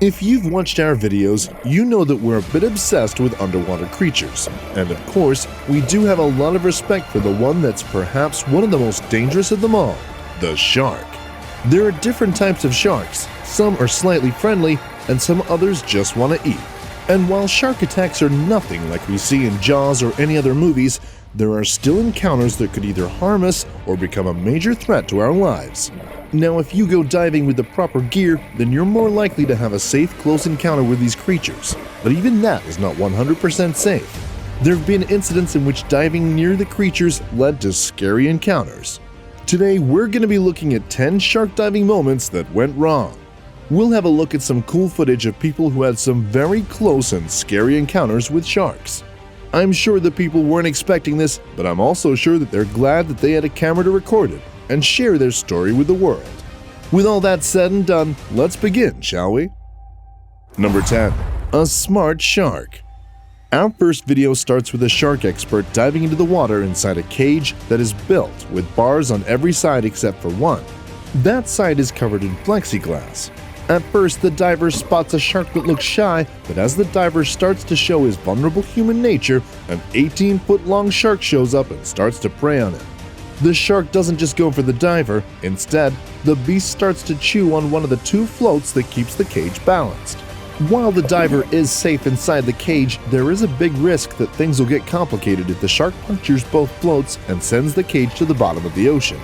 If you've watched our videos, you know that we're a bit obsessed with underwater creatures. And of course, we do have a lot of respect for the one that's perhaps one of the most dangerous of them all, the shark. There are different types of sharks. Some are slightly friendly, and some others just want to eat. And while shark attacks are nothing like we see in Jaws or any other movies, there are still encounters that could either harm us or become a major threat to our lives. Now, if you go diving with the proper gear, then you're more likely to have a safe, close encounter with these creatures. But even that is not 100% safe. There have been incidents in which diving near the creatures led to scary encounters. Today, we're going to be looking at 10 shark diving moments that went wrong. We'll have a look at some cool footage of people who had some very close and scary encounters with sharks. I'm sure that people weren't expecting this, but I'm also sure that they're glad that they had a camera to record it and share their story with the world. With all that said and done, let's begin, shall we? Number 10. A smart shark. Our first video starts with a shark expert diving into the water inside a cage that is built with bars on every side except for one. That side is covered in plexiglass. At first, the diver spots a shark that looks shy, but as the diver starts to show his vulnerable human nature, an 18-foot-long shark shows up and starts to prey on him. The shark doesn't just go for the diver. Instead, the beast starts to chew on one of the two floats that keeps the cage balanced. While the diver is safe inside the cage, there is a big risk that things will get complicated if the shark punctures both floats and sends the cage to the bottom of the ocean.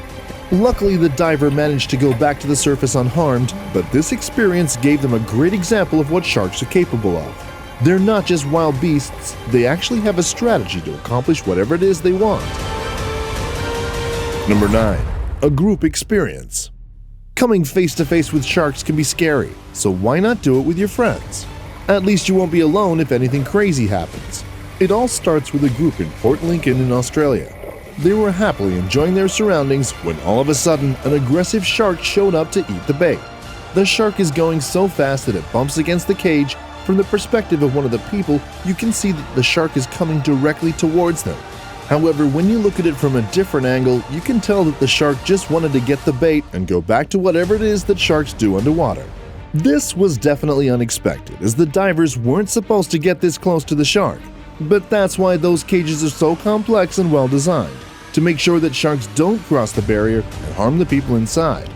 Luckily, the diver managed to go back to the surface unharmed, but this experience gave them a great example of what sharks are capable of. They're not just wild beasts, they actually have a strategy to accomplish whatever it is they want. Number 9. A group experience. Coming face to face with sharks can be scary, so why not do it with your friends? At least you won't be alone if anything crazy happens. It all starts with a group in Port Lincoln in Australia. They were happily enjoying their surroundings when all of a sudden an aggressive shark showed up to eat the bait. The shark is going so fast that it bumps against the cage. From the perspective of one of the people, you can see that the shark is coming directly towards them. However, when you look at it from a different angle, you can tell that the shark just wanted to get the bait and go back to whatever it is that sharks do underwater. This was definitely unexpected, as the divers weren't supposed to get this close to the shark. But that's why those cages are so complex and well designed, to make sure that sharks don't cross the barrier and harm the people inside.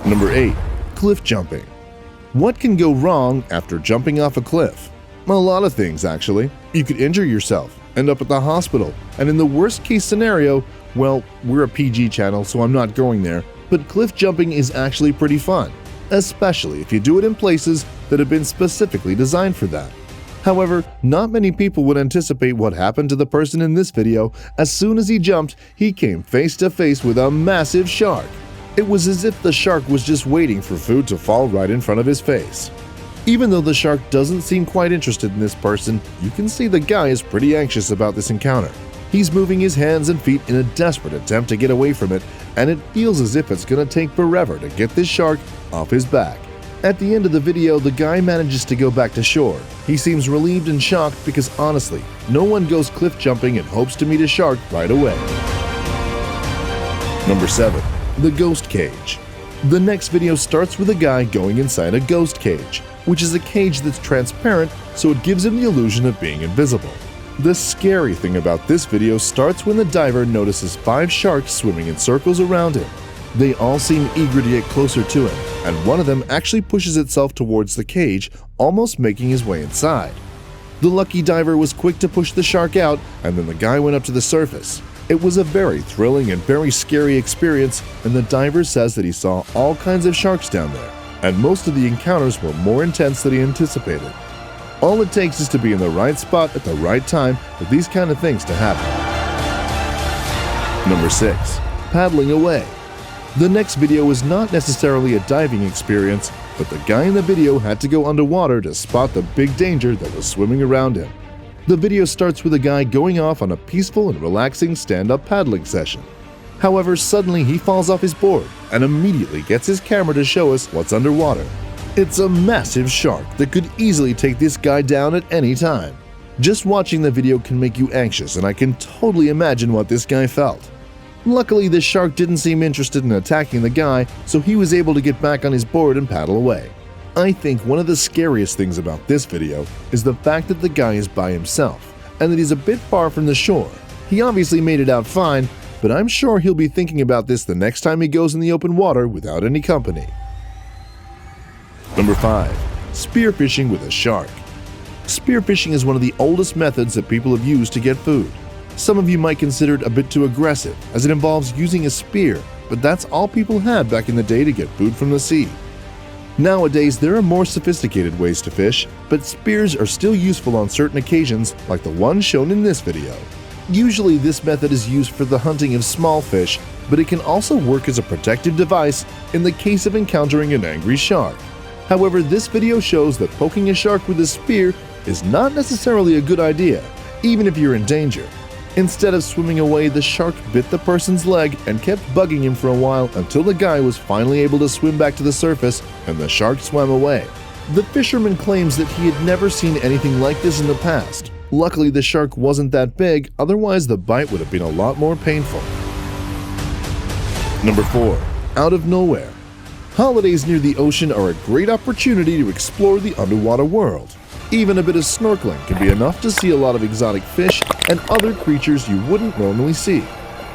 Number 8. Cliff jumping. What can go wrong after jumping off a cliff? A lot of things, actually. You could injure yourself, end up at the hospital, and in the worst case scenario, well, we're a PG channel, so I'm not going there, but cliff jumping is actually pretty fun, especially if you do it in places that have been specifically designed for that. However, not many people would anticipate what happened to the person in this video. As soon as he jumped, he came face to face with a massive shark. It was as if the shark was just waiting for food to fall right in front of his face. Even though the shark doesn't seem quite interested in this person, you can see the guy is pretty anxious about this encounter. He's moving his hands and feet in a desperate attempt to get away from it, and it feels as if it's going to take forever to get this shark off his back. At the end of the video, the guy manages to go back to shore. He seems relieved and shocked because honestly, no one goes cliff jumping and hopes to meet a shark right away. Number 7. The ghost cage. The next video starts with a guy going inside a ghost cage, which is a cage that's transparent, so it gives him the illusion of being invisible. The scary thing about this video starts when the diver notices 5 sharks swimming in circles around him. They all seem eager to get closer to him, and one of them actually pushes itself towards the cage, almost making his way inside. The lucky diver was quick to push the shark out, and then the guy went up to the surface. It was a very thrilling and very scary experience, and the diver says that he saw all kinds of sharks down there, and most of the encounters were more intense than he anticipated. All it takes is to be in the right spot at the right time for these kind of things to happen. Number 6. Paddling away. The next video is not necessarily a diving experience, but the guy in the video had to go underwater to spot the big danger that was swimming around him. The video starts with a guy going off on a peaceful and relaxing stand-up paddling session. However, suddenly he falls off his board and immediately gets his camera to show us what's underwater. It's a massive shark that could easily take this guy down at any time. Just watching the video can make you anxious, and I can totally imagine what this guy felt. Luckily, the shark didn't seem interested in attacking the guy, so he was able to get back on his board and paddle away. I think one of the scariest things about this video is the fact that the guy is by himself and that he's a bit far from the shore. He obviously made it out fine, but I'm sure he'll be thinking about this the next time he goes in the open water without any company. Number 5. Spearfishing with a shark. Spearfishing is one of the oldest methods that people have used to get food. Some of you might consider it a bit too aggressive, as it involves using a spear, but that's all people had back in the day to get food from the sea. Nowadays, there are more sophisticated ways to fish, but spears are still useful on certain occasions, like the one shown in this video. Usually, this method is used for the hunting of small fish, but it can also work as a protective device in the case of encountering an angry shark. However, this video shows that poking a shark with a spear is not necessarily a good idea, even if you're in danger. Instead of swimming away, the shark bit the person's leg and kept bugging him for a while until the guy was finally able to swim back to the surface and the shark swam away. The fisherman claims that he had never seen anything like this in the past. Luckily, the shark wasn't that big, otherwise the bite would have been a lot more painful. Number 4. Out of nowhere. Holidays near the ocean are a great opportunity to explore the underwater world. Even a bit of snorkeling can be enough to see a lot of exotic fish and other creatures you wouldn't normally see.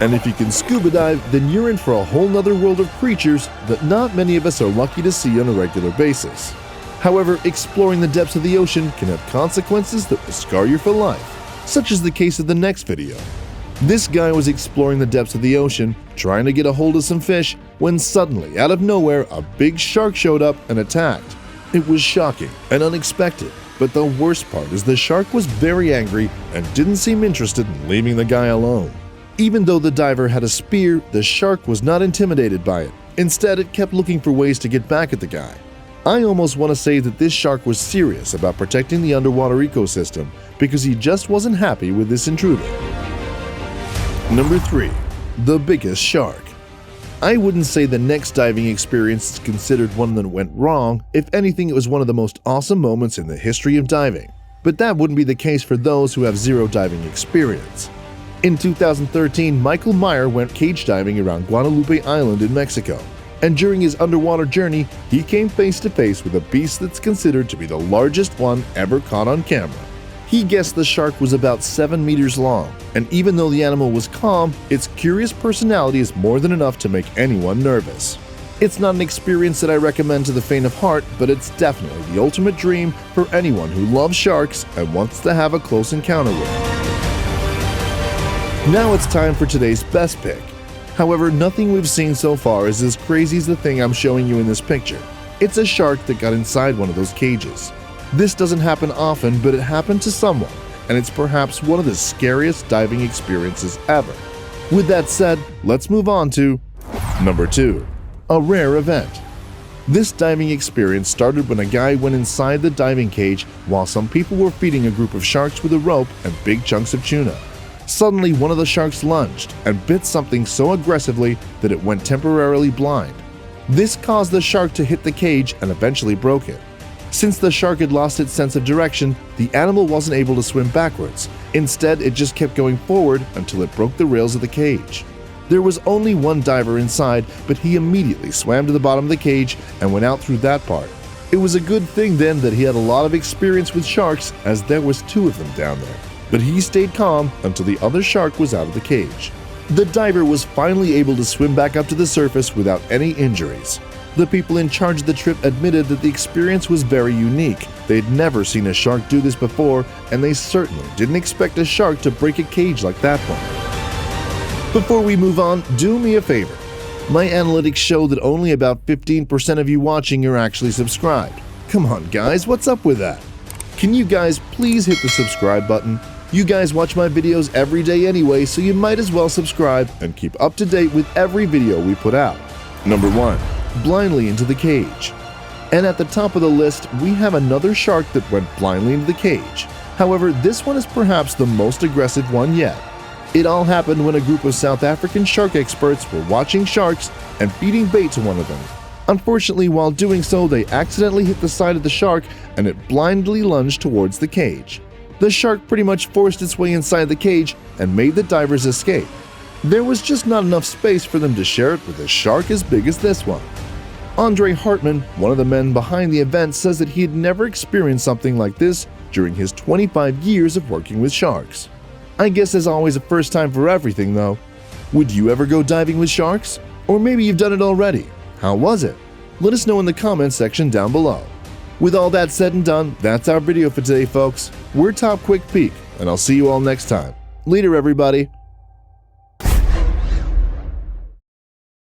And if you can scuba dive, then you're in for a whole nother world of creatures that not many of us are lucky to see on a regular basis. However, exploring the depths of the ocean can have consequences that will scar you for life, such as the case of the next video. This guy was exploring the depths of the ocean, trying to get a hold of some fish, when suddenly, out of nowhere, a big shark showed up and attacked. It was shocking and unexpected, but the worst part is the shark was very angry and didn't seem interested in leaving the guy alone. Even though the diver had a spear, the shark was not intimidated by it. Instead, it kept looking for ways to get back at the guy. I almost want to say that this shark was serious about protecting the underwater ecosystem because he just wasn't happy with this intruder. Number 3. The biggest shark. I wouldn't say the next diving experience is considered one that went wrong. If anything, it was one of the most awesome moments in the history of diving. But that wouldn't be the case for those who have zero diving experience. In 2013, Michael Meyer went cage diving around Guadalupe Island in Mexico. And during his underwater journey, he came face to face with a beast that's considered to be the largest one ever caught on camera. He guessed the shark was about 7 meters long, and even though the animal was calm, its curious personality is more than enough to make anyone nervous. It's not an experience that I recommend to the faint of heart, but it's definitely the ultimate dream for anyone who loves sharks and wants to have a close encounter with them. Now it's time for today's best pick. However, nothing we've seen so far is as crazy as the thing I'm showing you in this picture. It's a shark that got inside one of those cages. This doesn't happen often, but it happened to someone, and it's perhaps one of the scariest diving experiences ever. With that said, let's move on to Number 2. A rare event. This diving experience started when a guy went inside the diving cage while some people were feeding a group of sharks with a rope and big chunks of tuna. Suddenly, one of the sharks lunged and bit something so aggressively that it went temporarily blind. This caused the shark to hit the cage and eventually broke it. Since the shark had lost its sense of direction, the animal wasn't able to swim backwards. Instead, it just kept going forward until it broke the rails of the cage. There was only one diver inside, but he immediately swam to the bottom of the cage and went out through that part. It was a good thing then that he had a lot of experience with sharks, as there was 2 of them down there. But he stayed calm until the other shark was out of the cage. The diver was finally able to swim back up to the surface without any injuries. The people in charge of the trip admitted that the experience was very unique. They'd never seen a shark do this before, and they certainly didn't expect a shark to break a cage like that one. Before we move on, do me a favor. My analytics show that only about 15% of you watching are actually subscribed. Come on guys, what's up with that? Can you guys please hit the subscribe button? You guys watch my videos every day anyway, so you might as well subscribe and keep up to date with every video we put out. Number 1. Blindly into the cage. And at the top of the list, we have another shark that went blindly into the cage. However, this one is perhaps the most aggressive one yet. It all happened when a group of South African shark experts were watching sharks and feeding bait to one of them. Unfortunately, while doing so, they accidentally hit the side of the shark and it blindly lunged towards the cage. The shark pretty much forced its way inside the cage and made the divers escape. There was just not enough space for them to share it with a shark as big as this one. Andre Hartman, one of the men behind the event, says that he had never experienced something like this during his 25 years of working with sharks. I guess there's always a first time for everything though. Would you ever go diving with sharks? Or maybe you've done it already. How was it? Let us know in the comments section down below. With all that said and done, that's our video for today, folks. We're Top Quick Peek, and I'll see you all next time. Later, everybody.